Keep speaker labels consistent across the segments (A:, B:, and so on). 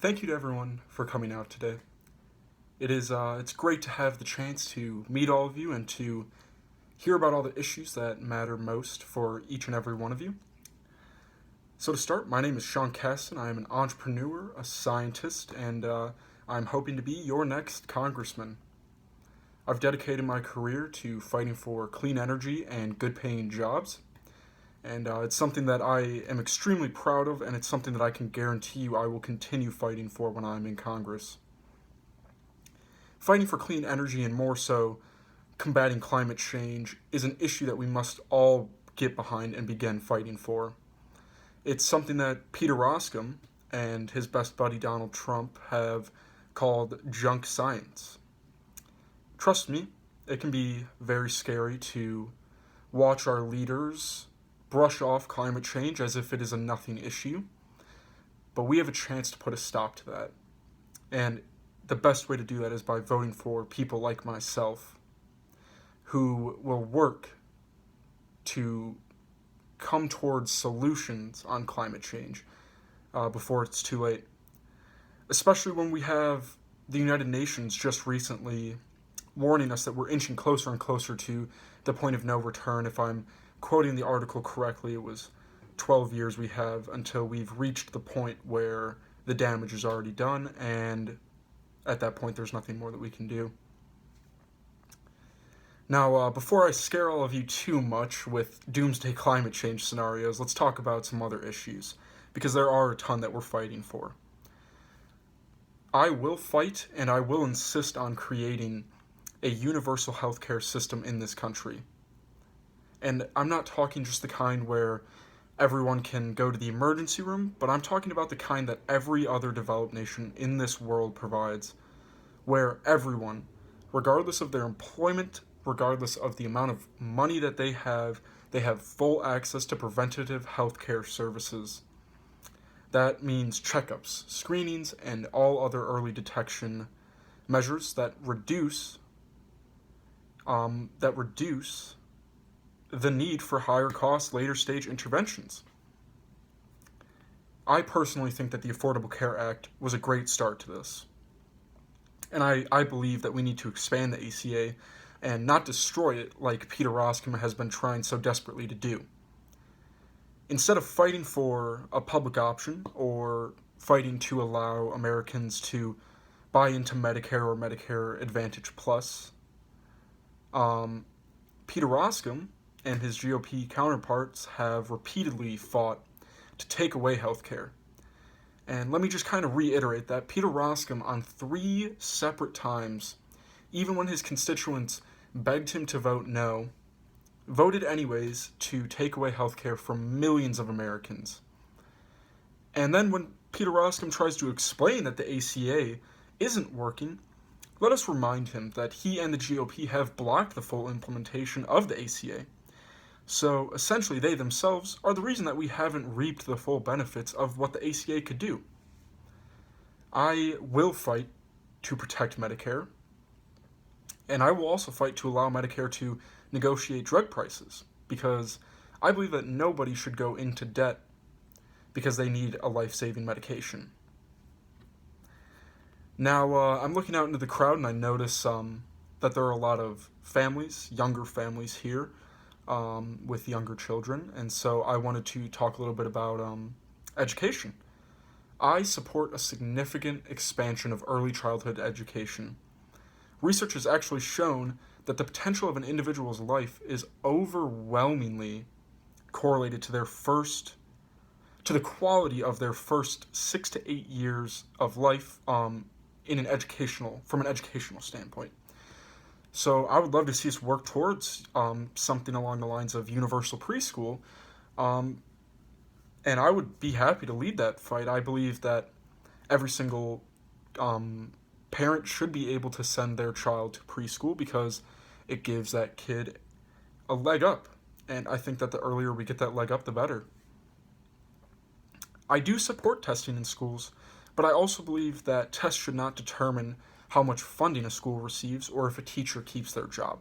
A: thank you to everyone for coming out today. It's great to have the chance to meet all of you and to hear about all the issues that matter most for each and every one of you. So to start, my name is Sean Caston. I am an entrepreneur, a scientist, and I'm hoping to be your next congressman. I've dedicated my career to fighting for clean energy and good-paying jobs, and it's something that I am extremely proud of, and it's something that I can guarantee you I will continue fighting for when I'm in Congress. Fighting for clean energy and more so combating climate change is an issue that we must all get behind and begin fighting for. It's something that Peter Roskam and his best buddy Donald Trump have called junk science. Trust me, it can be very scary to watch our leaders brush off climate change as if it is a nothing issue, but we have a chance to put a stop to that. And the best way to do that is by voting for people like myself who will work to come towards solutions on climate change before it's too late. Especially when we have the United Nations just recently warning us that we're inching closer and closer to the point of no return. If I'm quoting the article correctly, it was 12 years we have until we've reached the point where the damage is already done, and at that point there's nothing more that we can do. Now, before I scare all of you too much with doomsday climate change scenarios, let's talk about some other issues, because there are a ton that we're fighting for. I will fight and I will insist on creating a universal healthcare system in this country. And I'm not talking just the kind where everyone can go to the emergency room, but I'm talking about the kind that every other developed nation in this world provides, where everyone, regardless of their employment, regardless of the amount of money that they have full access to preventative healthcare services. That means checkups, screenings, and all other early detection measures that reduce the need for higher cost later stage interventions. I personally think that the Affordable Care Act was a great start to this. And I believe that we need to expand the ACA and not destroy it like Peter Roskam has been trying so desperately to do. Instead of fighting for a public option or fighting to allow Americans to buy into Medicare or Medicare Advantage Plus, Peter Roskam and his GOP counterparts have repeatedly fought to take away health care. And let me just kind of reiterate that Peter Roskam, on 3 separate times, even when his constituents begged him to vote no, voted anyways to take away health care from millions of Americans. And then when Peter Roskam tries to explain that the ACA isn't working, let us remind him that he and the GOP have blocked the full implementation of the ACA. So essentially they themselves are the reason that we haven't reaped the full benefits of what the ACA could do. I will fight to protect Medicare, and I will also fight to allow Medicare to negotiate drug prices, because I believe that nobody should go into debt because they need a life-saving medication. Now, I'm looking out into the crowd and I notice that there are a lot of families, younger families here, with younger children, and so I wanted to talk a little bit about education. I support a significant expansion of early childhood education. Research has actually shown that the potential of an individual's life is overwhelmingly correlated to the quality of their first 6 to 8 years of life from an educational standpoint. So I would love to see us work towards something along the lines of universal preschool, and I would be happy to lead that fight. I believe that every single parent should be able to send their child to preschool because it gives that kid a leg up, and I think that the earlier we get that leg up, the better. I do support testing in schools, but I also believe that tests should not determine how much funding a school receives or if a teacher keeps their job.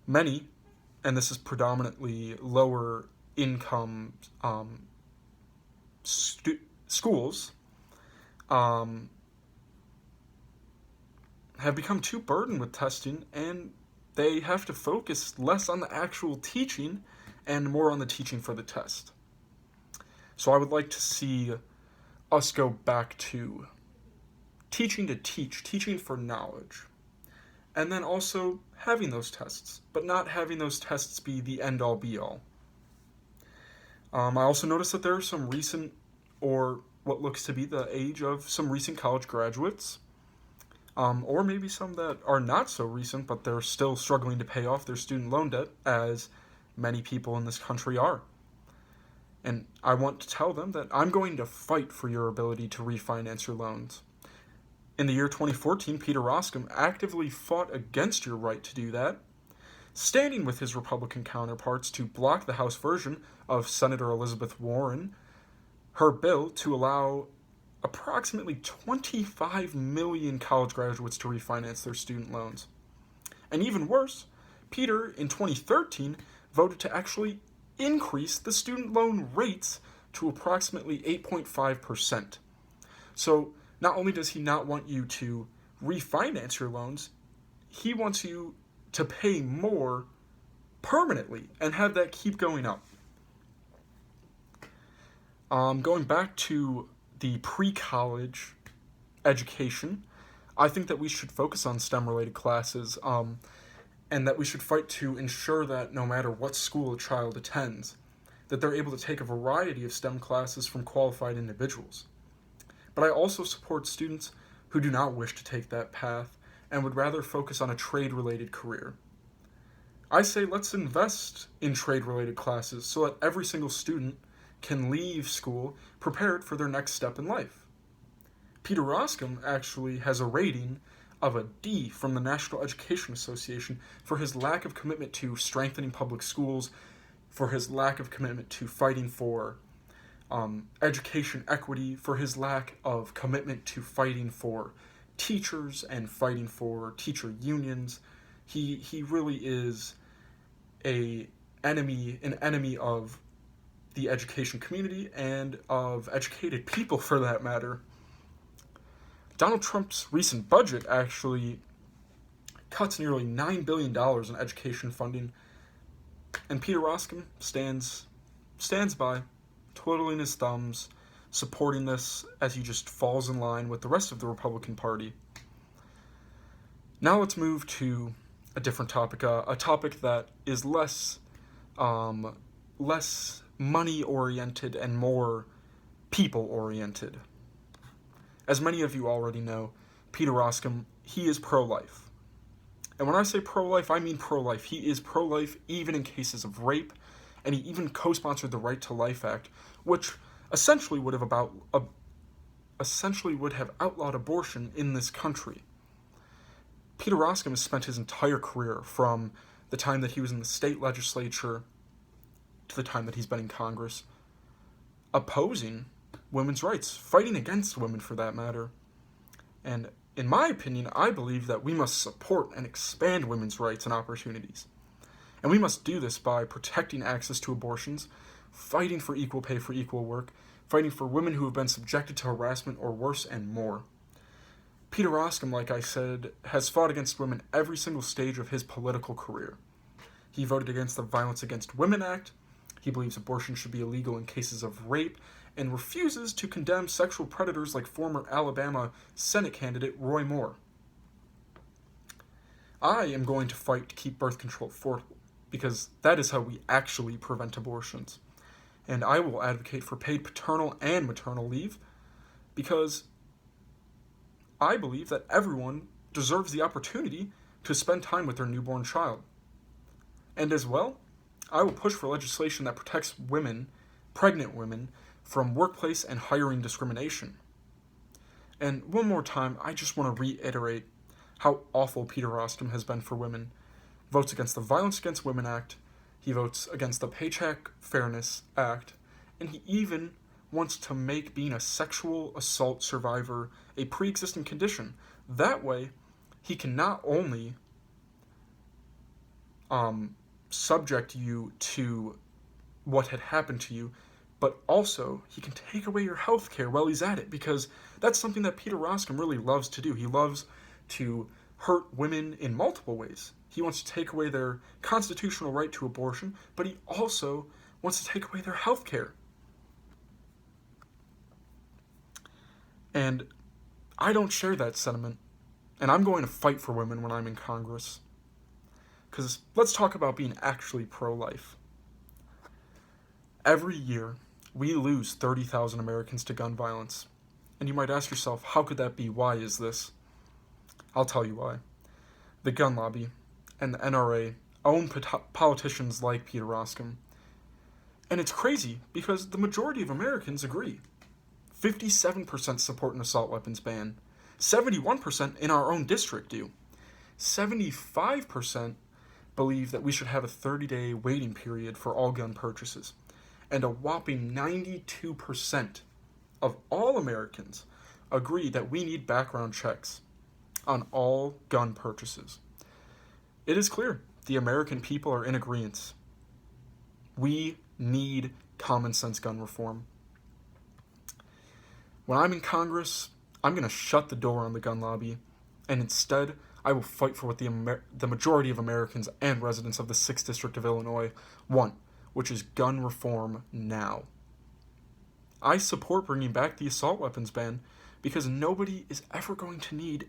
A: Many, and this is predominantly lower income schools, um, have become too burdened with testing, and they have to focus less on the actual teaching and more on the teaching for the test. So I would like to see us go back to teaching to teach, teaching for knowledge, and then also having those tests, but not having those tests be the end all be all. I also noticed that there are some recent, or what looks to be the age of some recent college graduates, or maybe some that are not so recent, but they're still struggling to pay off their student loan debt, as many people in this country are. And I want to tell them that I'm going to fight for your ability to refinance your loans. In the year 2014, Peter Roskam actively fought against your right to do that, standing with his Republican counterparts to block the House version of Senator Elizabeth Warren, her bill to allow approximately 25 million college graduates to refinance their student loans. And even worse, Peter, in 2013, voted to actually increase the student loan rates to approximately 8.5%. So not only does he not want you to refinance your loans, he wants you to pay more permanently and have that keep going up. Going back to the pre-college education, I think that we should focus on STEM-related classes, and that we should fight to ensure that no matter what school a child attends, that they're able to take a variety of STEM classes from qualified individuals. But I also support students who do not wish to take that path and would rather focus on a trade-related career. I say let's invest in trade-related classes so that every single student can leave school prepared for their next step in life. Peter Roskam actually has a rating of a D from the National Education Association for his lack of commitment to strengthening public schools, for his lack of commitment to fighting for education equity, for his lack of commitment to fighting for teachers and fighting for teacher unions. He really is an enemy of the education community and of educated people, for that matter. Donald Trump's recent budget actually cuts nearly $9 billion in education funding, and Peter Roskam stands by, twiddling his thumbs, supporting this as he just falls in line with the rest of the Republican Party. Now let's move to a different topic, a topic that is less money-oriented and more people-oriented. As many of you already know, Peter Roskam, he is pro-life. And when I say pro-life, I mean pro-life. He is pro-life even in cases of rape, and he even co-sponsored the Right to Life Act, which essentially would have outlawed abortion in this country. Peter Roskam has spent his entire career, from the time that he was in the state legislature to the time that he's been in Congress, opposing women's rights, fighting against women for that matter. And in my opinion, I believe that we must support and expand women's rights and opportunities. And we must do this by protecting access to abortions, fighting for equal pay for equal work, fighting for women who have been subjected to harassment or worse, and more. Peter Roskam, like I said, has fought against women every single stage of his political career. He voted against the Violence Against Women Act. He believes abortion should be illegal in cases of rape, and refuses to condemn sexual predators like former Alabama Senate candidate Roy Moore. I am going to fight to keep birth control affordable, because that is how we actually prevent abortions. And I will advocate for paid paternal and maternal leave, because I believe that everyone deserves the opportunity to spend time with their newborn child. And as well, I will push for legislation that protects women, pregnant women, from workplace and hiring discrimination. And one more time, I just want to reiterate how awful Peter Roskam has been for women. Votes against the Violence Against Women Act, he votes against the Paycheck Fairness Act, and he even wants to make being a sexual assault survivor a pre-existing condition. That way, he can not only subject you to what had happened to you, but also he can take away your health care while he's at it, because that's something that Peter Roskam really loves to do. He loves to hurt women in multiple ways. He wants to take away their constitutional right to abortion, but he also wants to take away their health care. And I don't share that sentiment, and I'm going to fight for women when I'm in Congress. Because let's talk about being actually pro-life. Every year, we lose 30,000 Americans to gun violence. And you might ask yourself, how could that be? Why is this? I'll tell you why. The gun lobby and the NRA own politicians like Peter Roskam. And it's crazy because the majority of Americans agree. 57% support an assault weapons ban. 71% in our own district do. 75% believe that we should have a 30-day waiting period for all gun purchases. And a whopping 92% of all Americans agree that we need background checks on all gun purchases. It is clear the American people are in agreement. We need common sense gun reform. When I'm in Congress, I'm going to shut the door on the gun lobby, and instead I will fight for what the majority of Americans and residents of the 6th District of Illinois want, which is gun reform now. I support bringing back the assault weapons ban because nobody is ever going to need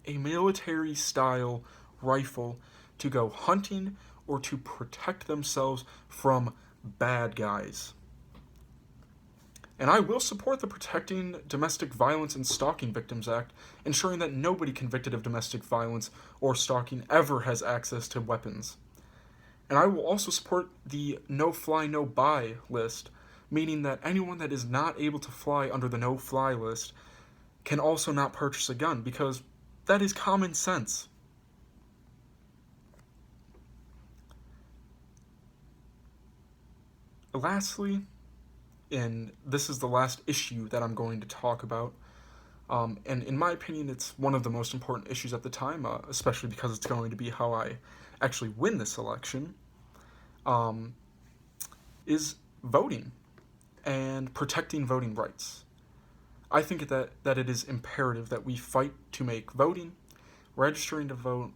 A: a military-style rifle to go hunting or to protect themselves from bad guys. And I will support the Protecting Domestic Violence and Stalking Victims Act, ensuring that nobody convicted of domestic violence or stalking ever has access to weapons. And I will also support the no-fly, no-buy list, meaning that anyone that is not able to fly under the no-fly list can also not purchase a gun, because that is common sense. Lastly, and this is the last issue that I'm going to talk about, and in my opinion it's one of the most important issues at the time, especially because it's going to be how I actually win this election, is voting and protecting voting rights. I think that it is imperative that we fight to make voting, registering to vote,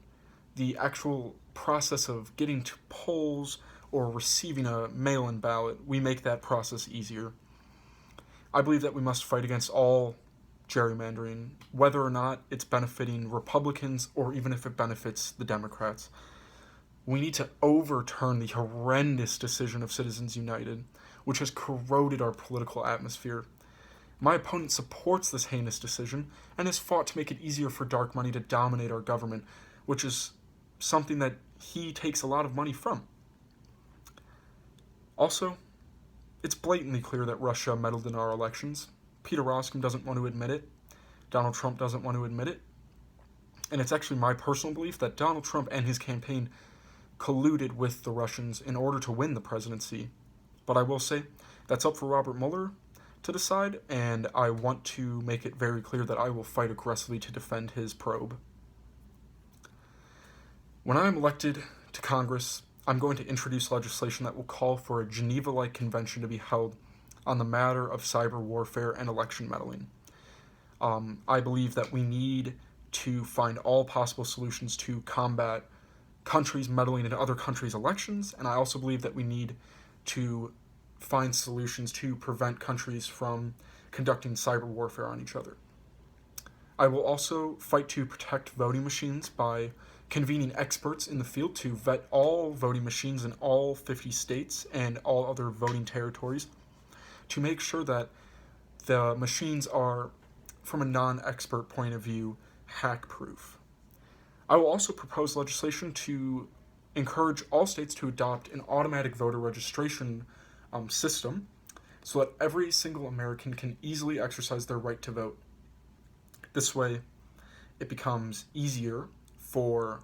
A: the actual process of getting to polls or receiving a mail-in ballot, we make that process easier. I believe that we must fight against all gerrymandering, whether or not it's benefiting Republicans or even if it benefits the Democrats. We need to overturn the horrendous decision of Citizens United, which has corroded our political atmosphere. My opponent supports this heinous decision and has fought to make it easier for dark money to dominate our government, which is something that he takes a lot of money from. Also, it's blatantly clear that Russia meddled in our elections. Peter Roskam doesn't want to admit it. Donald Trump doesn't want to admit it. And it's actually my personal belief that Donald Trump and his campaign colluded with the Russians in order to win the presidency. But I will say, that's up for Robert Mueller to decide, and I want to make it very clear that I will fight aggressively to defend his probe. When I am elected to Congress, I'm going to introduce legislation that will call for a Geneva-like convention to be held on the matter of cyber warfare and election meddling. I believe that we need to find all possible solutions to combat countries meddling in other countries' elections, and I also believe that we need to find solutions to prevent countries from conducting cyber warfare on each other. I will also fight to protect voting machines by convening experts in the field to vet all voting machines in all 50 states and all other voting territories to make sure that the machines are, from a non-expert point of view, hack-proof. I will also propose legislation to encourage all states to adopt an automatic voter registration system so that every single American can easily exercise their right to vote. This way, it becomes easier for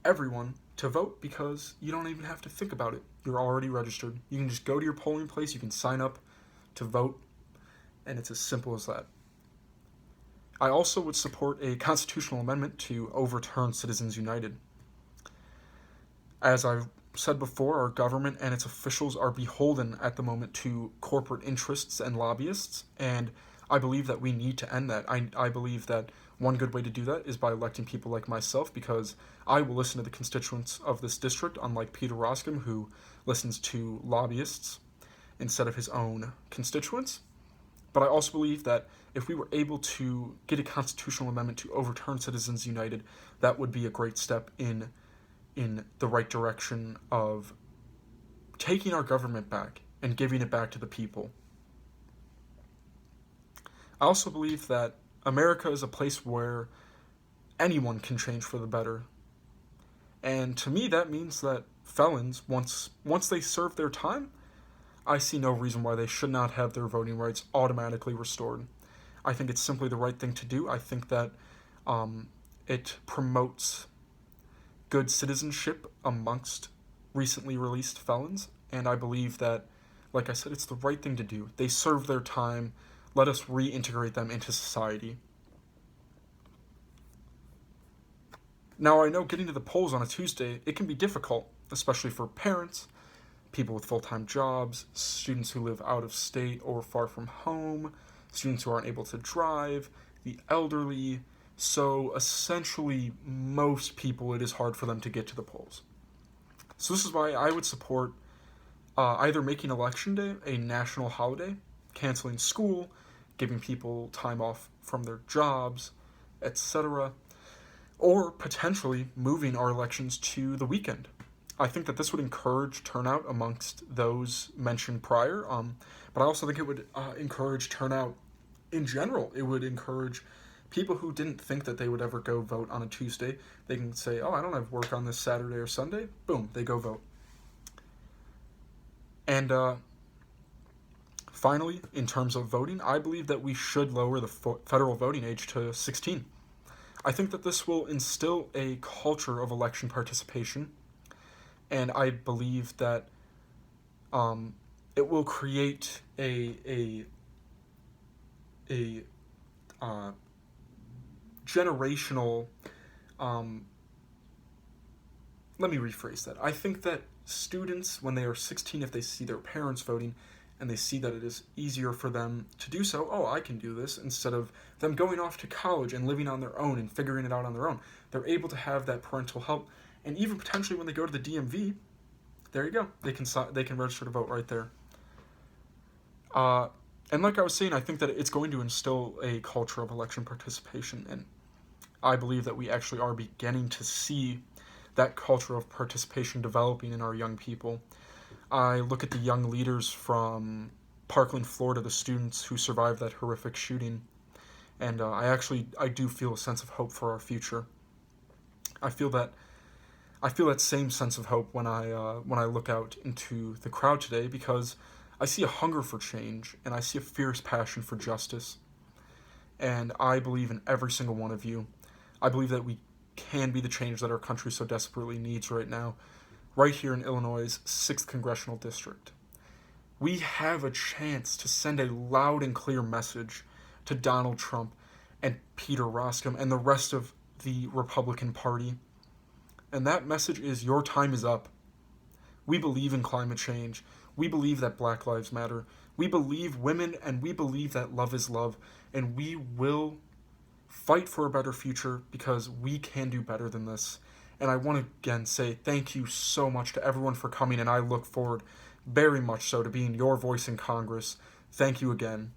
A: everyone to vote because you don't even have to think about it. You're already registered. You can just go to your polling place, you can sign up to vote, and it's as simple as that. I also would support a constitutional amendment to overturn Citizens United. As I've said before, our government and its officials are beholden at the moment to corporate interests and lobbyists, and I believe that we need to end that. I believe that one good way to do that is by electing people like myself, because I will listen to the constituents of this district, unlike Peter Roscom, who listens to lobbyists instead of his own constituents. But I also believe that if we were able to get a constitutional amendment to overturn Citizens United, that would be a great step in the right direction of taking our government back and giving it back to the people. I also believe that America is a place where anyone can change for the better. And to me, that means that felons, once they serve their time, I see no reason why they should not have their voting rights automatically restored. I think it's simply the right thing to do. I think that it promotes good citizenship amongst recently released felons, and I believe that, like I said, it's the right thing to do. They serve their time. Let us reintegrate them into society. Now, I know getting to the polls on a Tuesday, it can be difficult, especially for parents, people with full-time jobs, students who live out of state or far from home, students who aren't able to drive, the elderly. So essentially, most people, it is hard for them to get to the polls. So this is why I would support either making Election Day a national holiday, canceling school, giving people time off from their jobs, etc., or potentially moving our elections to the weekend. I think that this would encourage turnout amongst those mentioned prior, but I also think it would encourage turnout in general. It would encourage people who didn't think that they would ever go vote on a Tuesday. They can say, oh, I don't have work on this Saturday or Sunday. Boom, they go vote. And finally, in terms of voting, I believe that we should lower the federal voting age to 16. I think that this will instill a culture of election participation, and I believe that it will create a generational. Let me rephrase that. I think that students, when they are 16, if they see their parents voting and they see that it is easier for them to do so, oh, I can do this, instead of them going off to college and living on their own and figuring it out on their own, they're able to have that parental help. And even potentially when they go to the DMV, there you go. They can register to vote right there. And like I was saying, I think that it's going to instill a culture of election participation, and I believe that we actually are beginning to see that culture of participation developing in our young people. I look at the young leaders from Parkland, Florida, the students who survived that horrific shooting, and I do feel a sense of hope for our future. I feel that same sense of hope when I look out into the crowd today, because I see a hunger for change, and I see a fierce passion for justice. And I believe in every single one of you. I believe that we can be the change that our country so desperately needs right now, right here in Illinois' 6th Congressional District. We have a chance to send a loud and clear message to Donald Trump and Peter Roscom and the rest of the Republican Party. And that message is, your time is up. We believe in climate change. We believe that Black Lives Matter. We believe women, and we believe that love is love. And we will fight for a better future, because we can do better than this. And I want to again say thank you so much to everyone for coming, and I look forward very much so to being your voice in Congress. Thank you again.